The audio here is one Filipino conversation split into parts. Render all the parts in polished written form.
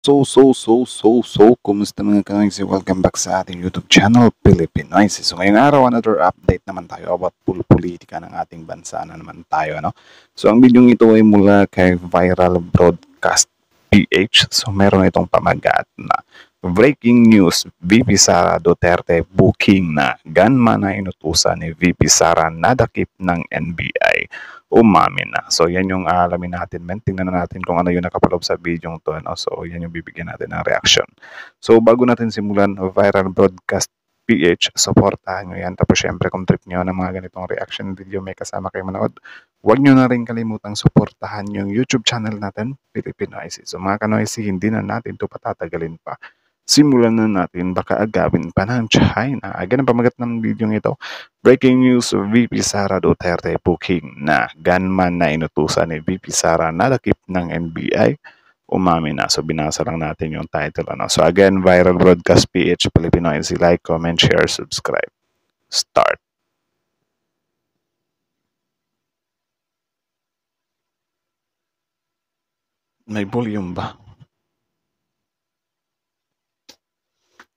Kumusta mga kanoys? Welcome back sa ating YouTube channel, Pilipinas. So ngayong araw, another update naman tayo about politika ng ating bansa na naman tayo, ano? So ang video ito ay mula kay Viral Broadcast PH. So meron itong pamagat na breaking news, VP Sara Duterte booking na gunman na inutusan ni VP Sara nadakip ng NBI. Umamin na. So, yan yung alamin natin, men. Tingnan na natin kung ano yung nakapaloob sa video to. No? So, yan yung bibigyan natin ng reaction. So, bago natin simulan, Viral Broadcast PH, supportahan nyo yan. Tapos, syempre, kung trip nyo ng mga ganitong reaction video, may kasama kayo manood, huwag nyo na rin kalimutang supportahan yung YouTube channel natin, Pilipinas. So, mga kanoysi, hindi na natin ito patatagalin pa. Simulan na natin, baka agawin pa ng China. Again, ang pamagat ng video ito. Breaking news, VP Sara Duterte booking na gunman na inutusan ni VP Sara nadakip ng NBI. Umamin na. So, binasa lang natin yung title. Ano? So, again, Viral Broadcast PH, Pilipinas. Like, comment, share, subscribe. Start. May volume ba?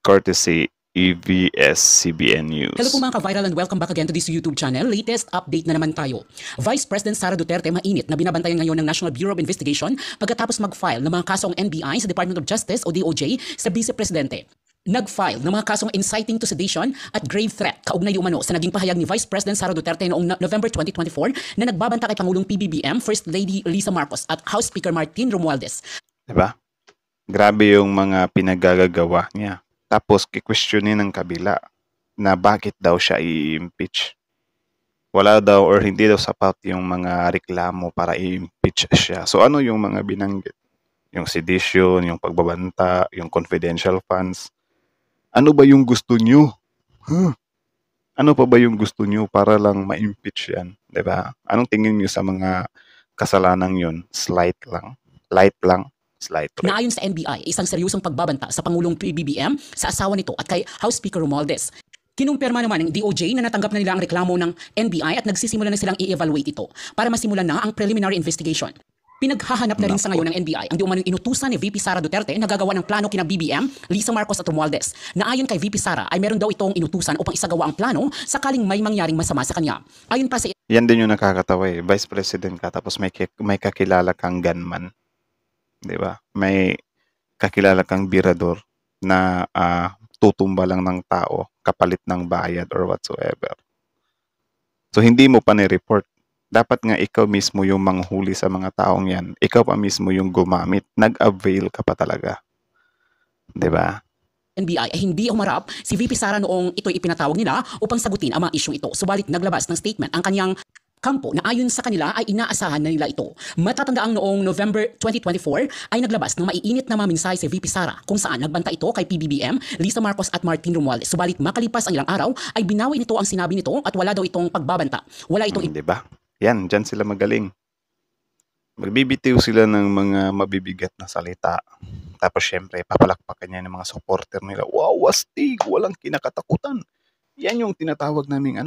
Courtesy EVS-CBN News. Hello po mga ka-viral and welcome back again to this YouTube channel. Latest update na naman tayo. Vice President Sara Duterte mainit na binabantayan ngayon ng National Bureau of Investigation pagkatapos mag-file ng mga kasong NBI sa Department of Justice o DOJ sa Vice Presidente. Nag-file ng mga kasong inciting to sedition at grave threat kaugnay umano sa naging pahayag ni Vice President Sara Duterte noong November 2024 na nagbabanta kay Pangulong PBBM, First Lady Lisa Marcos at House Speaker Martin Romualdez. Diba? Grabe yung mga pinagagagawa niya. Tapos kikwestiyonin ng kabila na bakit daw siya i-impeach. Wala daw or hindi daw sapat yung mga reklamo para i-impeach siya. So ano yung mga binanggit? Yung sedition, yung pagbabanta, yung confidential funds. Ano ba yung gusto nyo? Ano pa ba yung gusto nyo para lang ma-impeach yan? Diba? Anong tingin nyo sa mga kasalanan yun? Slight lang. Light lang. Na ayon sa NBI, isang seryosong pagbabanta sa Pangulong PBBM, sa asawa nito at kay House Speaker Romualdez. Kinumpirma naman ng DOJ na natanggap na nila ang reklamo ng NBI at nagsisimula na silang i-evaluate ito para masimulan na ang preliminary investigation. Pinaghahanap na rin sa ngayon ng NBI ang di umanong inutusan ni VP Sara Duterte na gagawa ng plano kina BBM, Lisa Marcos at Romualdez. Na ayon kay VP Sara ay meron daw itong inutusan upang isagawa ang plano sakaling may mangyaring masama sa kanya. Ayon pa sa yan din yung nakakatawa eh. Vice President ka tapos may kakilala kang gunman. Diba? May kakilala kang birador na tutumba lang ng tao kapalit ng bayad or whatsoever. So, hindi mo pa ni-report. Dapat nga ikaw mismo yung manghuli sa mga taong yan. Ikaw pa mismo yung gumamit. Nag-avail ka pa talaga. Diba? NBI ay hindi umarap si VP Sara noong ito'y ipinatawag nila upang sagutin ang mga isyong ito. Subalit naglabas ng statement ang kanyang kampo na ayon sa kanila ay inaasahan na nila ito. Matatandaang noong November 2024 ay naglabas ng maiinit na mga mensahe si VP Sara kung saan nagbanta ito kay PBBM, Lisa Marcos at Martin Romualdez. Subalit makalipas ang ilang araw ay binawi nito ang sinabi nito at wala daw itong pagbabanta. Wala itong diba? Yan, dyan sila magaling. Magbibitiw sila ng mga mabibigat na salita. Tapos syempre, papalakpakan niya ng mga supporter nila. Wow, astig, walang kinakatakutan. Yan yung tinatawag naming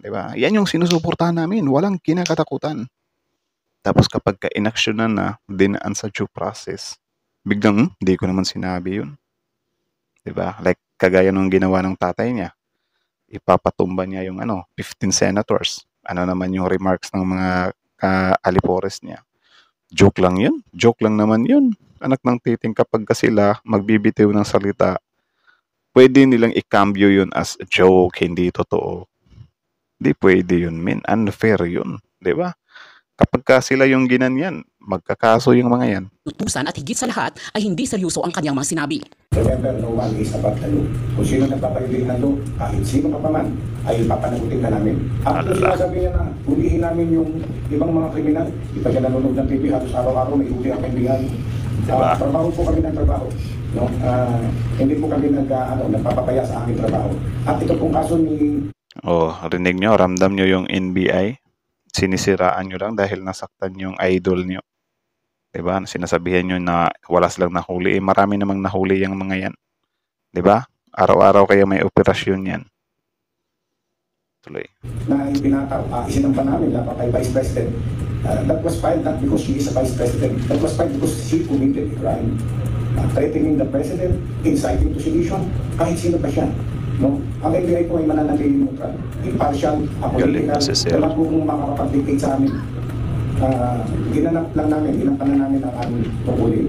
diba? Yan yung sinusuportahan namin. Walang kinakatakutan. Tapos kapag ka-inaksyonan na, dinaan sa due process, biglang, hindi ko naman sinabi yun. Diba? Like, kagaya nung ginawa ng tatay niya. Ipapatumba niya yung 15 senators. Ano naman yung remarks ng mga alipores niya. Joke lang yun. Joke lang naman yun. Anak ng titing kapag sila magbibitiw ng salita, pwede nilang ikambyo yun as joke, hindi totoo. Di pwede yun, men. Unfair yun. Di ba? Kapag sila yung ginanyan, magkakaso yung mga yan. utusan at higit sa lahat ay hindi seryoso ang kanyang mga sinabi. Remember, no one is above the law. Kung sino nagpapahilig ng law, kahit sino ka pa man, ay papanagutin ka namin. At sinasabi niya na, hulihin namin yung ibang mga kriminal. Di pa siya nanonood ng TV, halos araw-araw may huli ang kaibigan. Trabaho po kami ng trabaho. No? Hindi po kami nagpapapaya sa aking trabaho. At ito pong kaso ni... rinig nyo, ramdam nyo yung NBI. Sinisiraan nyo lang dahil nasaktan yung idol nyo. Diba? Sinasabihan nyo na wala silang nahuli. Marami namang nahuli yung mga yan. Diba? Araw-araw kayo may operasyon yan. Tuloy. Na ibinataw, isinampa namin dapat kay Vice President. That was filed not because she is a Vice President. That was filed because she committed a crime. threatening the President, inciting to sedition, kahit sino pa siya. No? Ang NBI po ay mananatiling neutral, impartial, Galing apolitical, na si Sir. wala po kung makakapag-dictate sa amin. Ginanap lang namin, ginampanan namin ang aming tungkulin.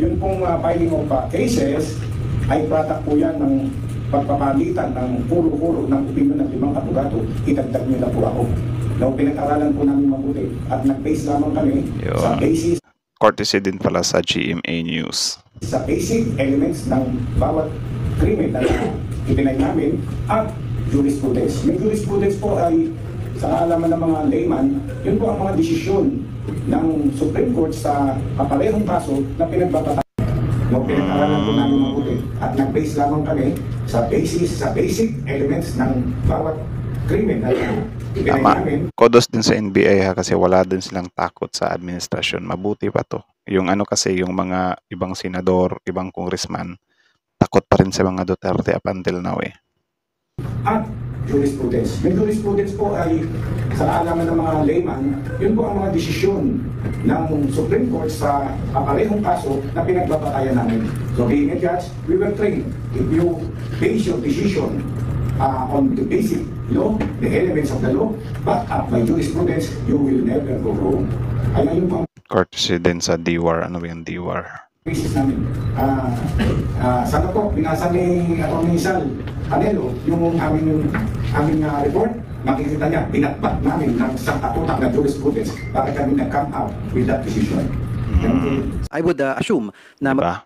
Yun pong filing of cases ay product po yan ng pagpapagitan ng puro-puro ng opinion ng 5 abogado. Itagdag nila po ako. No, pinag-aralan po namin mabuti at nag-base lamang kami sa basis Courtesy din pala sa GMA News. sa basic elements ng bawat krimen na ipinay namin at jurisprudence. Yung jurisprudence po ay sa kaalaman ng mga layman, yun po ang mga desisyon ng Supreme Court sa kaparehong kaso na pinagbabatayan. No, pinag-aralan po namin mabuti at nag-base lamang kami sa basic elements ng bawat krimen na ipinay Tama. namin. Kudos din sa NBI ha, kasi wala din silang takot sa administrasyon. Mabuti pa to. Yung ano kasi, yung mga ibang senador, ibang congressman, takot pa rin sa mga Duterte up until now eh. At jurisprudence. Yung jurisprudence po ay sa kaalaman ng mga layman, yun po ang mga desisyon ng Supreme Court sa kaparehong kaso na pinagbabatayan namin. So being a judge, we were trained. If you base your decision on the basic law, the elements of the law, backed up by jurisprudence, you will never go wrong. Ay ayun po ang Courtesy din sa DWAR. Ano ba yung DWAR? basis namin. Sana po, binasa ni Atty. Sal Canelo yung aming report, makikita niya, binatbat namin ng sangkatutak na jurisprudence para kami na-come out with that decision. I would assume na Diba?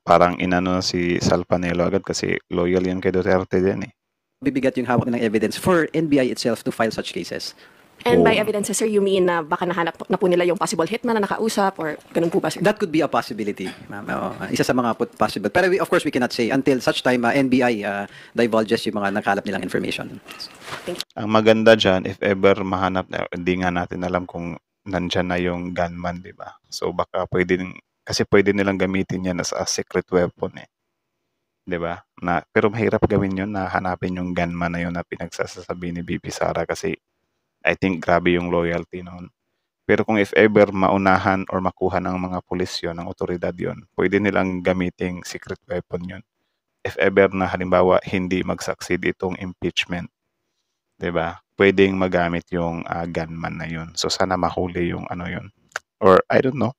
Parang inano na si Sal Panelo agad kasi loyal yan kay Duterte din eh. bibigat yung hawak ng evidence for NBI itself to file such cases. And by Oh. evidence, sir, you mean na baka nahanap na po nila yung possible hitman na nakausap or ganun po ba, sir? That could be a possibility, ma'am. Isa sa mga possible. Pero of course, we cannot say until such time NBI divulges yung mga nakalap nilang information. Ang maganda dyan, if ever mahanap na, hindi nga natin alam kung nandyan na yung gunman, di ba? So baka kasi pwede nilang gamitin yan as a secret weapon eh. Di ba? Pero mahirap gawin yun na hanapin yung gunman na yun na pinagsasabi ni BP Sara kasi I think grabe yung loyalty noon. Pero kung if ever maunahan or makuha ng mga pulis yun, ng otoridad yun, pwede nilang gamiting secret weapon yun. If ever na halimbawa hindi mag-succeed itong impeachment, 'di ba? Pwedeng magamit yung gunman na yun. So sana mahuli yung ano yun. Or I don't know.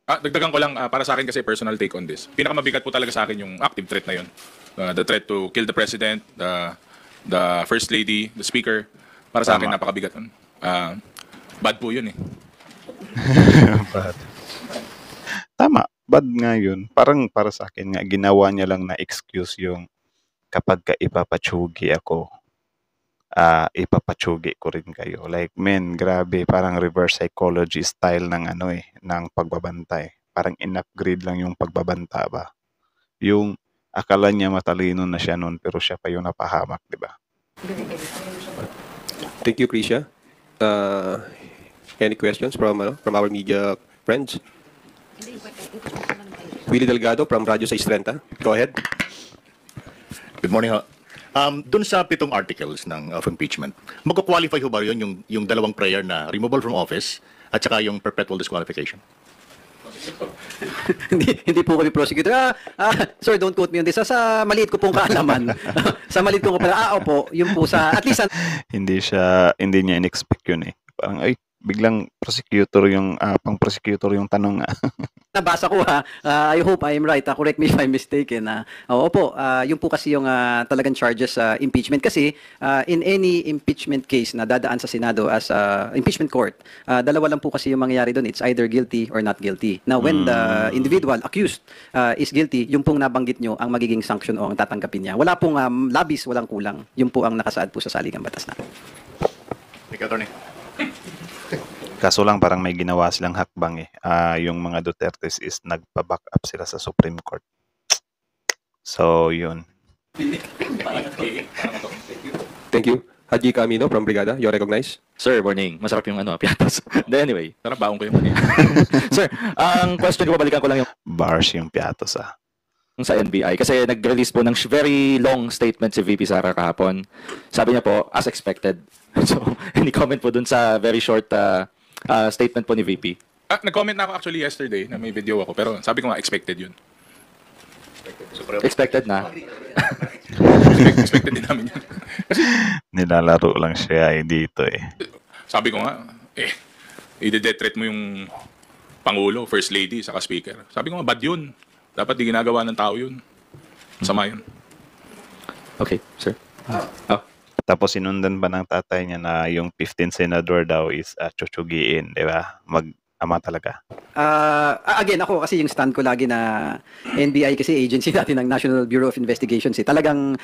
Dagdagan ko lang para sa akin kasi personal take on this. Pinakamabigat po talaga sa akin yung active threat na yun. The threat to kill the president, the first lady, the speaker. Para sa akin Tama. napakabigat nun. Bad po yun eh. Bad. Tama, bad nga yun. Parang para sa akin nga, ginawa niya lang na excuse yung kapag ka ipapatsugi ako, ipapatsugi ko rin kayo. Like, men, grabe, parang reverse psychology style ng ano eh, ng pagbabantay. Parang in-upgrade lang yung pagbabanta ba. Yung akala niya matalino na siya noon, pero siya pa yung napahamak, di ba? Thank you, Krisha. Any questions from our media friends? Willie Delgado from Radyo 630. Go ahead. Good morning, ho. Dun sa 7 articles of impeachment, magko-qualify ho ba yun yung dalawang prayer na removal from office at saka yung perpetual disqualification? hindi po kami prosecutor. Sir, don't quote me on this. Sa maliit ko pong kaalaman. Sa maliit ko pala, opo, yun po sa, at least, Hindi niya in-expect yun eh. Parang, ay, biglang prosecutor yung, pang-prosecutor yung tanong nga. nabasa ko I hope I am right. Correct me if I'm mistaken. Opo, yun po kasi yung talagang charges sa impeachment. Kasi in any impeachment case na dadaan sa Senado as impeachment court, dalawa lang po kasi yung mangyayari doon. It's either guilty or not guilty. Now, when the individual accused is guilty, yung pong nabanggit nyo ang magiging sanction o ang tatanggapin niya. Wala pong labis, walang kulang. Yun po ang nakasaad po sa saligang batas na. Thank you, Attorney. Kaso lang parang may ginawa silang hakbang eh. Yung mga Dutertes is nagpa-back up sila sa Supreme Court. So, yun. Thank you. Haji Camino from Brigada. You recognize? Sir, morning. Masarap yung piatos. Anyway, Sarap baong ko yung mani. sir, ang question ko, balikan ko lang yung Bars yung piatos sa NBI. Kasi nag-release po ng very long statement si VP Sara kahapon. Sabi niya po, as expected. So, any comment po dun sa very short statement po ni VP? Nag-comment na ako actually yesterday na may video ako, pero sabi ko nga expected yun. Expected na. Expected din namin yun. Nilalaro lang siya dito Sabi ko nga, i-death threat mo yung Pangulo, First Lady, saka Speaker. Sabi ko nga, bad yun. Dapat di ginagawa ng tao yun. Masama yun. Okay, sir. Tapos sinundan ba ng tatay niya na yung 15 senador daw is chuchugiin, di ba? Mag-ama talaga. Again, ako kasi yung stand ko lagi na NBI kasi agency natin ng National Bureau of Investigations. Talagang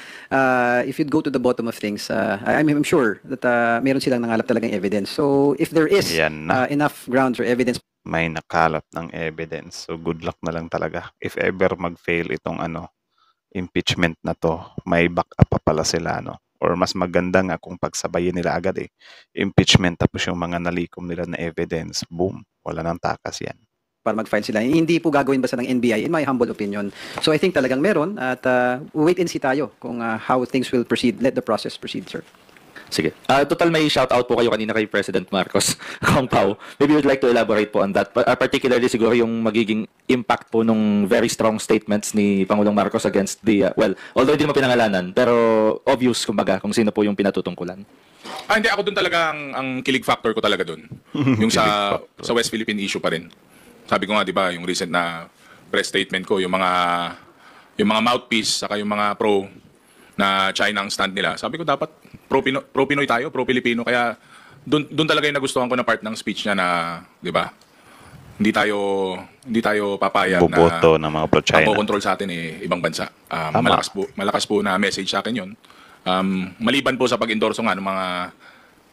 if you'd go to the bottom of things, I'm sure that meron silang nangalap talagang evidence. So if there is Yan na. enough grounds or evidence, May nakalap ng evidence. So good luck na lang talaga. If ever mag-fail itong impeachment na to, may backup pa pala sila, no? Or mas maganda nga kung pagsabayin nila agad impeachment tapos yung mga nalikom nila na evidence, boom, wala nang takas yan. para mag-file sila. Hindi po gagawin basta ng NBI, in my humble opinion. So I think talagang meron at wait and see tayo kung how things will proceed. Let the process proceed, sir. Sige. Total may shout-out po kayo kanina kay President Marcos, Kong Pao. Maybe you'd like to elaborate po on that. Particularly siguro yung magiging impact po nung very strong statements ni Pangulong Marcos against the, although hindi mo pinangalanan, pero obvious kumbaga kung sino po yung pinatutungkulan. Hindi, ako dun talaga, ang kilig factor ko talaga dun. Yung sa West Philippine issue pa rin. Sabi ko nga, di ba, yung recent na press statement ko, yung mga mouthpiece, saka yung mga pro na China ang stand nila. Sabi ko dapat pro-Pinoy tayo, pro-Pilipino. Kaya doon talaga yung nagustuhan ko na part ng speech niya na, 'di ba? Hindi tayo papayag Boboto ng mga pro-China. Ang control sa atin ibang bansa. Malakas po na message sa akin 'yon. Maliban po sa pag-endorso nga ng mga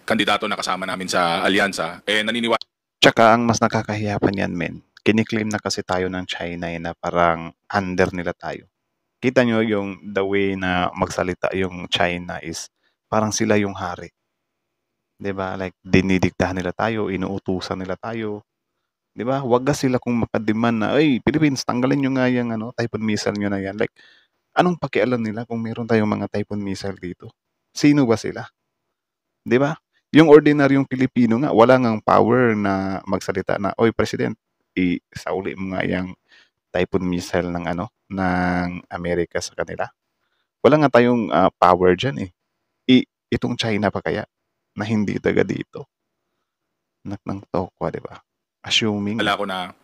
kandidato na kasama namin sa alyansa, naniniwala. Tsaka ang mas nakakahiya pa niyan, men. Kiniklaim na kasi tayo ng China na parang under nila tayo. Kita nyo yung the way na magsalita yung China is parang sila yung hari. 'Di ba? Like dinidiktahan nila tayo, inuutusan nila tayo. 'Di ba? Wag sila kung makademand na, "Ay, Philippines, tanggalin nyo nga yung Typhoon missile nyo na yan." Like anong pakialam nila kung meron tayong mga Typhoon missile dito? Sino ba sila? 'Di ba? Yung ordinaryong Pilipino nga wala ngang power na magsalita na, "Oy, President, isauli mo nga yung Typhoon missile ng ng Amerika sa kanila." Wala nga tayong power diyan itong China pa kaya na hindi taga dito. Ng tokwa, 'di ba? Assuming Wala ko na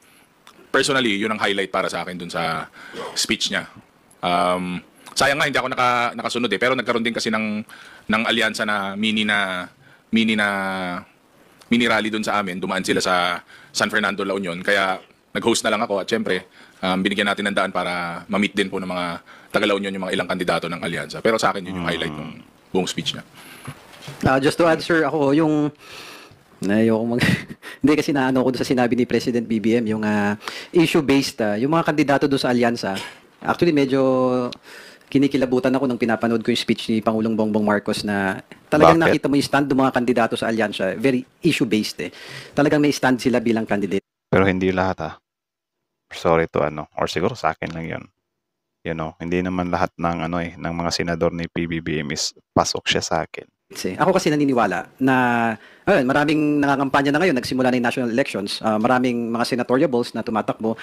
personally, yun ang highlight para sa akin dun sa speech niya. Sayang nga hindi ako nakasunod pero nagkaroon din kasi ng alyansa na mini rally dun sa amin. Dumaan sila sa San Fernando, La Union. Kaya nag-host na lang ako at syempre binigyan natin ng daan para ma-meet din po ng mga taga La Union yung mga ilang kandidato ng alyansa. Pero sa akin yun yung highlight ng buong speech niya. Just to add, sir, ako yung hindi kasi naano ko doon sa sinabi ni President BBM yung issue-based yung mga kandidato doon sa alyansa. Actually medyo kinikilabutan ako nung pinapanood ko yung speech ni Pangulong Bongbong Marcos na talagang Bakit? nakita mo yung stand ng mga kandidato sa alyansa, very issue-based Talagang may stand sila bilang candidate. pero hindi lahat Sorry to or siguro sa akin lang 'yon. Hindi naman lahat ng ng mga senador ni PBBM is pasok siya sa akin. Ako kasi naniniwala na maraming nangangampanya na ngayon, nagsimula na yung national elections, maraming mga senatoriables na tumatakbo.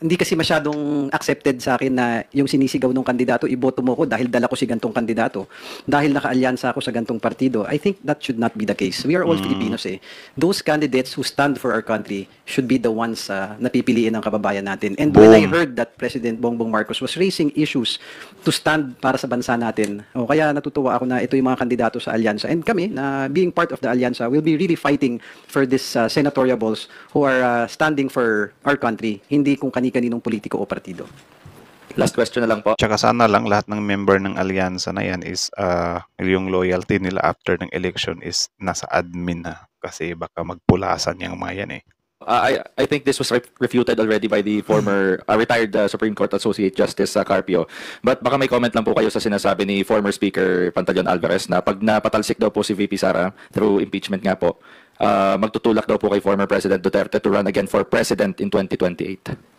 Hindi kasi masyadong accepted sa akin na yung sinisigaw ng kandidato, iboto mo ko dahil dala ko si gantong kandidato. Dahil nakaalyansa ako sa gantong partido. I think that should not be the case. We are all Filipinos Those candidates who stand for our country should be the ones na pipiliin ng kababayan natin. And when I heard that President Bongbong Marcos was raising issues to stand para sa bansa natin, kaya natutuwa ako na ito yung mga kandidato sa alyansa. And kami, na being part of the alyansa, will be really fighting for this senatoriables who are standing for our country, hindi kung kaninong politiko o partido. Last question na lang po. Tsaka sana lang lahat ng member ng alyansa na yan is yung loyalty nila after ng election is nasa admin na. Kasi baka magpulasan yung mga yan I think this was refuted already by the former retired Supreme Court Associate Justice Carpio. But baka may comment lang po kayo sa sinasabi ni former Speaker Pantaleon Alvarez na pag napatalsik daw po si VP Sara through impeachment nga po, magtutulak daw po kay former President Duterte to run again for President in 2028.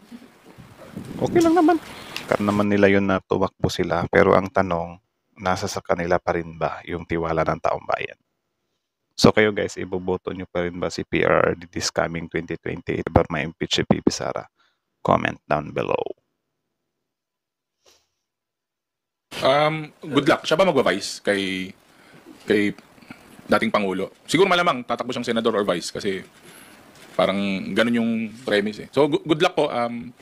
Okay lang naman. Kan naman nila yun na tumakbo sila. Pero ang tanong, nasa sa kanila pa rin ba yung tiwala ng taong bayan? So kayo guys, iboboto nyo pa rin ba si PRRD this coming 2028 ba ma-impeach si PP Sara? Comment down below. Good luck. Siya ba magwa-vice kay dating Pangulo? Siguro malamang tatakbo siyang senador or vice kasi parang ganun yung premise eh. So good luck po.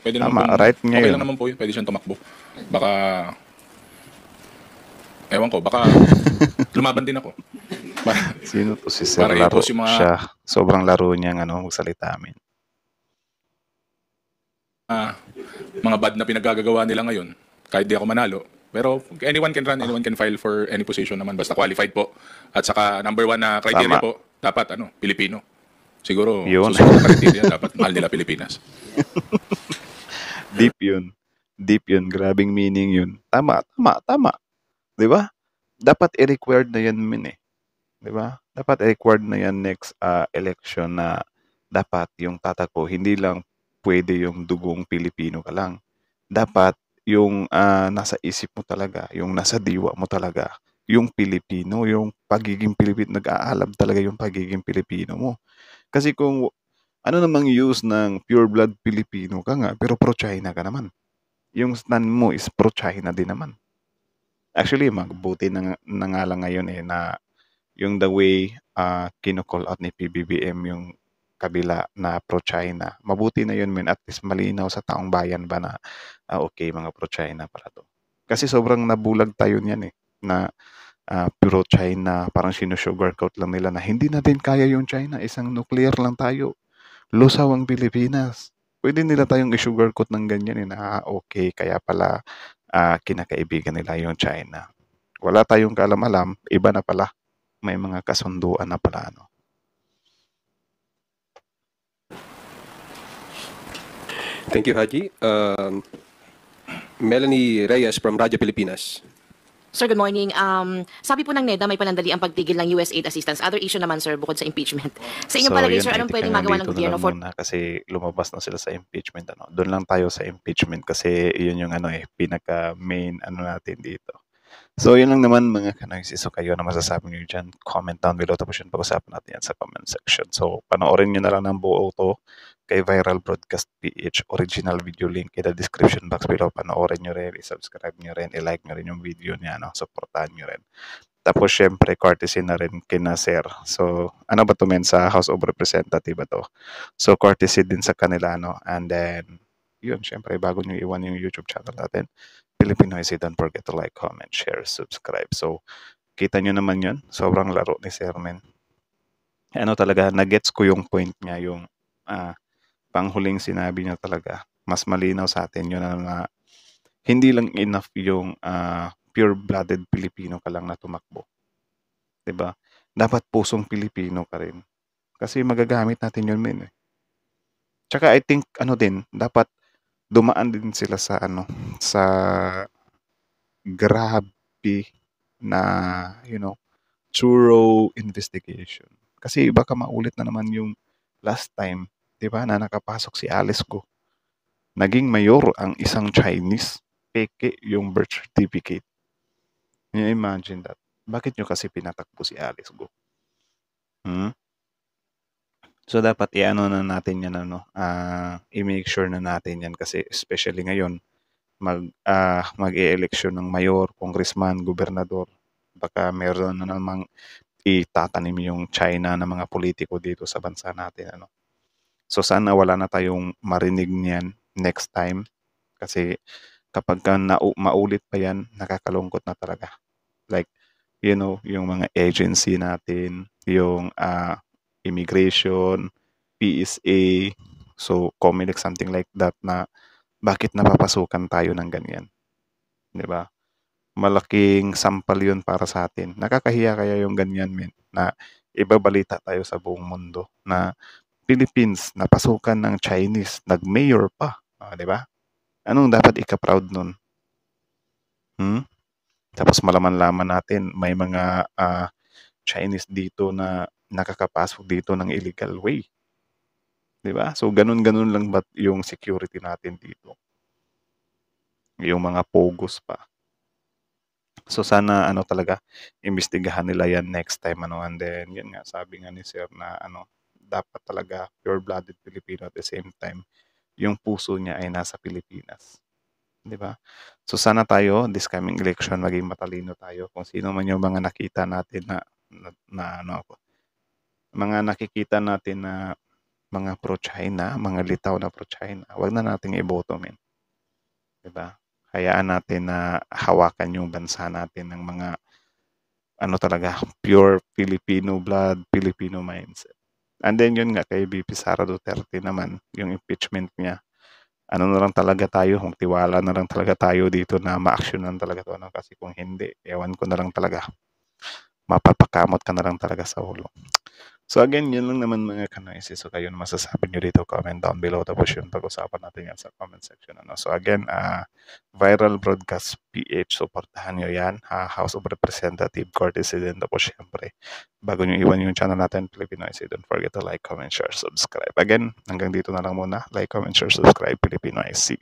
Pwede naman Tama, right niya okay yun. lang naman po yun. Pwede siyang tumakbo. Baka ewan ko, baka lumaban din ako. Sino to si Sir Para Laro? i-post yung mga- Siya, sobrang laro niyang magsalita amin. Mga bad na pinaggagawa nila ngayon, kahit di ako manalo. Pero anyone can run, anyone can file for any position naman, basta qualified po. At saka number one na criteria Tama. po, dapat Pilipino. Siguro, Yun. susunod na criteria, dapat mahal nila Pilipinas. Deep yun. Deep yun. Grabing meaning yun. Tama. Di ba? Dapat i-required na yan min eh. Di ba? Dapat i-required na yan next election na dapat yung tatakbo, hindi lang pwede yung dugong Pilipino ka lang. Dapat yung nasa isip mo talaga, yung nasa diwa mo talaga, yung Pilipino, yung pagiging Pilipino, nag-aalab talaga yung pagiging Pilipino mo. Kasi kung ano namang use ng pure blood Pilipino ka nga, pero pro-China ka naman. Yung stand mo is pro-China din naman. Actually, magbuti na nga lang ngayon na yung the way kino-call out ni PBBM yung kabila na pro-China. Mabuti na yun, at least malinaw sa taong bayan ba na okay, mga pro-China pala to. Kasi sobrang nabulag tayo niyan na pro-China, parang sinusugarcoat lang nila na hindi natin kaya yung China, isang nuclear lang tayo. Lusaw ang Pilipinas. Pwede nila tayong i-sugarcoat ng ganyan na okay, kaya pala kinakaibigan nila yung China. Wala tayong kaalam-alam, iba na pala. May mga kasunduan na pala. Thank you, Haji. Melanie Reyes from Radyo Pilipinas. Sir, good morning. Sabi po ng NEDA may panandali ang pagtigil ng US aid assistance. Other issue naman, sir, bukod sa impeachment. Sa inyong palagay, yun, sir, anong teka pwedeng nga, magawa ng dito na gobyerno lang for... muna kasi lumabas na sila sa impeachment. Doon lang tayo sa impeachment kasi yun yung pinaka main natin dito. So yun lang naman mga kanoysi. So kayo na masasabi nyo dyan, comment down below, tapos yun pag-usapan natin yan sa comment section. So panoorin nyo na lang ng buo to kay Viral Broadcast PH. Original video link in the description box below. Panoorin nyo rin, i-subscribe nyo rin, i-like nyo rin yung video niya, supportahan nyo rin. Tapos syempre courtesy na rin kina Sir. So ano ba to men, sa House of Representative ba to? So courtesy din sa kanila and then yun, syempre bago nyo iwan yung YouTube channel natin, Pilipinoisy, don't forget to like, comment, share, subscribe. So kita nyo naman yun, sobrang laro ni Sir men. Talaga, nagets ko yung point niya, yung panghuling sinabi niya talaga. Mas malinaw sa atin yun na hindi lang enough yung pure-blooded Pilipino ka lang na tumakbo. 'Di ba? Dapat pusong Pilipino ka rin. Kasi magagamit natin yun men Tsaka I think din, dapat dumaan din sila sa sa grabe na thorough investigation. Kasi baka maulit na naman yung last time, 'di ba, na nakapasok si Alice Go. Naging mayor ang isang Chinese, peke yung birth certificate. Imagine that. Bakit nyo kasi pinatakbo si Alice Go? So dapat na natin yan i-make sure na natin yan kasi especially ngayon mag-e-election ng mayor, congressman, gobernador. Baka meron na namang itatanim yung China na mga politiko dito sa bansa natin So sana wala na tayong marinig niyan next time kasi kapag maulit pa yan, nakakalungkot na talaga. Like yung mga agency natin, yung immigration, PSA, so COMELEC, something like that, na bakit napapasukan tayo ng ganyan? 'Di ba? Malaking sampal yun para sa atin. Nakakahiya kaya yung ganyan men na ibabalita tayo sa buong mundo na Philippines napasukan ng Chinese, nag-mayor pa, 'di ba? Anong dapat ika-proud nun? Tapos malaman-laman natin may mga Chinese dito na nakakapasok dito ng illegal way. 'Di ba? So ganun-ganun lang ba yung security natin dito? Yung mga pogos pa. So sana ano talaga imbestigahan nila yan next time ano, and then yun nga sabi nga ni sir na ano dapat talaga pure-blooded Filipino at the same time yung puso niya ay nasa Pilipinas. 'Di ba? So sana tayo this coming election maging matalino tayo kung sino man yung mga nakita natin na ano ako. Mga nakikita natin na mga pro-China, mga litaw na pro-China, wag na nating iboto men. 'Di ba? Hayaan natin na hawakan yung bansa natin ng mga ano talaga, pure Filipino blood, Filipino mindset. And then yun nga kay VP Sara Duterte naman, yung impeachment niya. Ano na lang talaga tayo, magtiwala na lang talaga tayo dito na ma-actionan talaga to. Ano? Kasi kung hindi, ewan ko na lang talaga. Mapapakamot ka na lang talaga sa ulo. So again, yun lang naman mga kanoisis. So kayo na masasabi nyo dito, comment down below. Tapos yun, pag-usapan natin yan sa comment section. Ano? So again, Viral Broadcast PH, supportahan nyo yan. House of Representative, courtesy din. Tapos syempre, bago nyo iwan yung channel natin, Filipinoise, don't forget to like, comment, share, subscribe. Again, hanggang dito na lang muna. Like, comment, share, subscribe, Filipinoise.